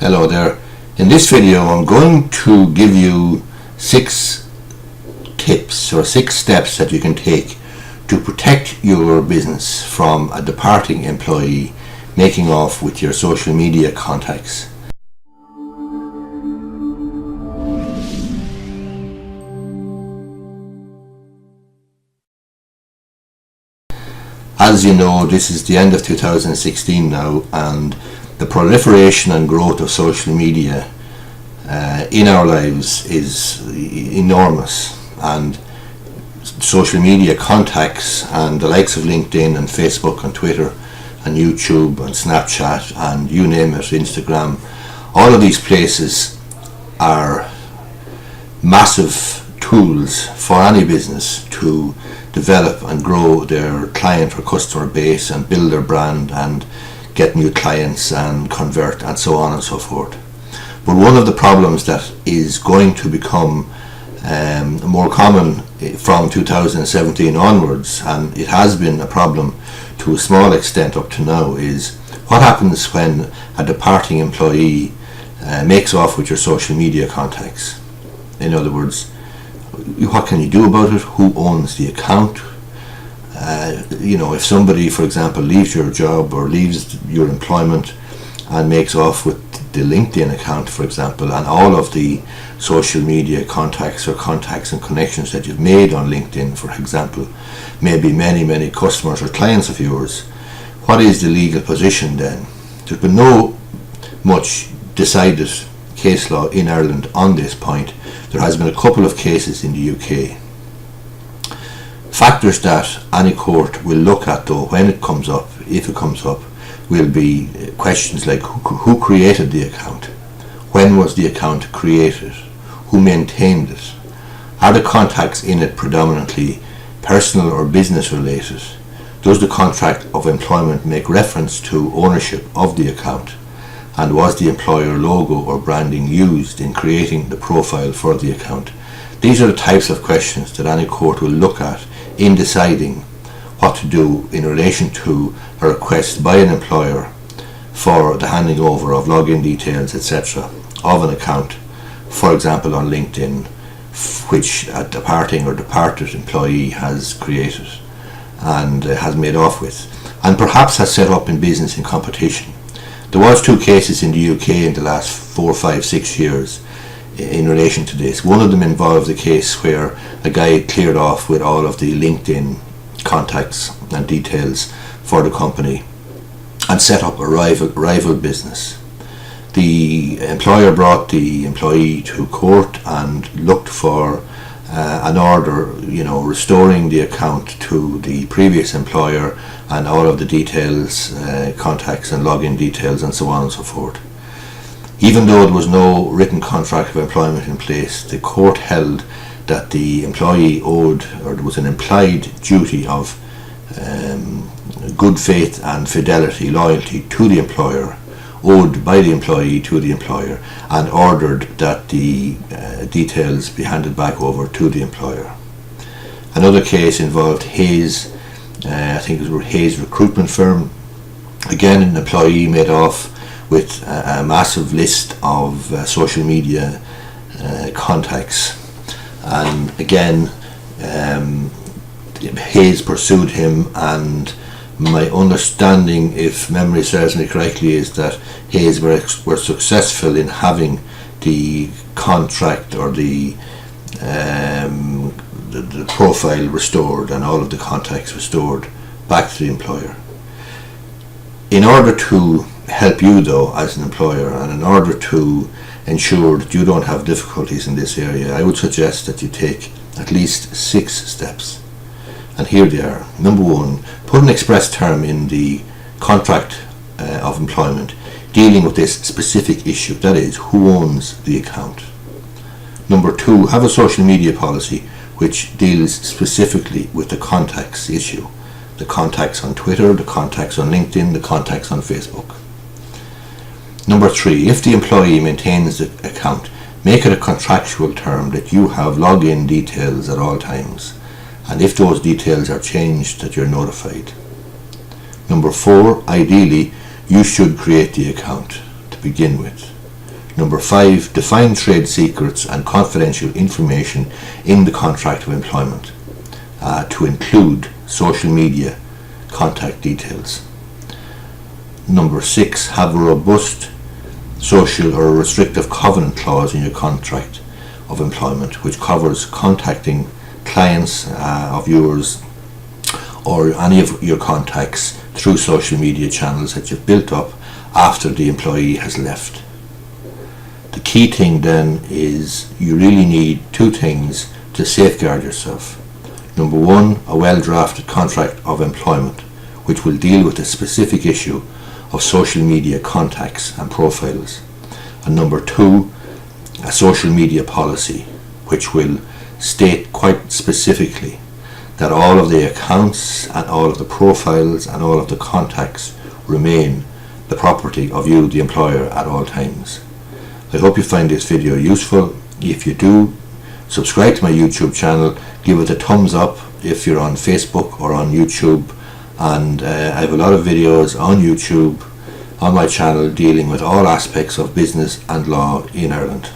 Hello there. In this video I'm going to give you 6 tips or 6 steps that you can take to protect your business from a departing employee making off with your social media contacts. As you know, this is the end of 2016 now, and the proliferation and growth of social media in our lives is enormous, and social media contacts and the likes of LinkedIn and Facebook and Twitter and YouTube and Snapchat and you name it, Instagram, all of these places are massive tools for any business to develop and grow their client or customer base and build their brand and get new clients and convert and so on and so forth. But one of the problems that is going to become more common from 2017 onwards, and it has been a problem to a small extent up to now, is what happens when a departing employee makes off with your social media contacts. In other words, what can you do about it? Who owns the account? If somebody, for example, leaves your job or leaves your employment and makes off with the LinkedIn account, for example, and all of the social media contacts and connections that you've made on LinkedIn, for example, maybe many customers or clients of yours, what is the legal position then? There's been no much decided case law in Ireland on this point. There has been a couple of cases in the UK. Factors that any court will look at, though, when it comes up, if it comes up, will be questions like who created the account, when was the account created, who maintained it, are the contacts in it predominantly personal or business related, does the contract of employment make reference to ownership of the account, and was the employer logo or branding used in creating the profile for the account. These are the types of questions that any court will look at in deciding what to do in relation to a request by an employer for the handing over of login details, etc., of an account, for example on LinkedIn, which a departing or departed employee has created and has made off with, and perhaps has set up in business in competition. There was 2 cases in the UK in the last 4, 5, 6 years in relation to this. One of them involved a case where a guy cleared off with all of the LinkedIn contacts and details for the company and set up a rival business. The employer brought the employee to court and looked for an order, restoring the account to the previous employer and all of the details, contacts and login details and so on and so forth. Even though there was no written contract of employment in place, the court held that the employee owed, or there was an implied duty of good faith and fidelity, loyalty to the employer, owed by the employee to the employer, and ordered that the details be handed back over to the employer. Another case involved Hayes, I think it was Hayes recruitment firm. Again, an employee made off with a massive list of social media contacts, and again Hayes pursued him, and my understanding, if memory serves me correctly, is that Hayes were successful in having the contract or the profile restored and all of the contacts restored back to the employer. In order to help you, though, as an employer, and in order to ensure that you don't have difficulties in this area, I would suggest that you take at least 6 steps. And here they are. Number 1, put an express term in the contract of employment dealing with this specific issue, that is, who owns the account. Number 2, have a social media policy which deals specifically with the contacts issue, the contacts on Twitter, the contacts on LinkedIn, the contacts on Facebook. Number 3, if the employee maintains the account, make it a contractual term that you have login details at all times, and if those details are changed, that you're notified. Number 4, ideally you should create the account to begin with. Number 5, define trade secrets and confidential information in the contract of employment to include social media contact details. Number 6, have a robust social or restrictive covenant clause in your contract of employment which covers contacting clients of yours or any of your contacts through social media channels that you've built up after the employee has left. The key thing then is you really need 2 things to safeguard yourself. Number 1, a well-drafted contract of employment which will deal with the specific issue of social media contacts and profiles. And number 2, a social media policy which will state quite specifically that all of the accounts and all of the profiles and all of the contacts remain the property of you, the employer, at all times. I hope you find this video useful. If you do, subscribe to my YouTube channel, give it a thumbs up if you're on Facebook or on YouTube, and I have a lot of videos on YouTube on my channel dealing with all aspects of business and law in Ireland.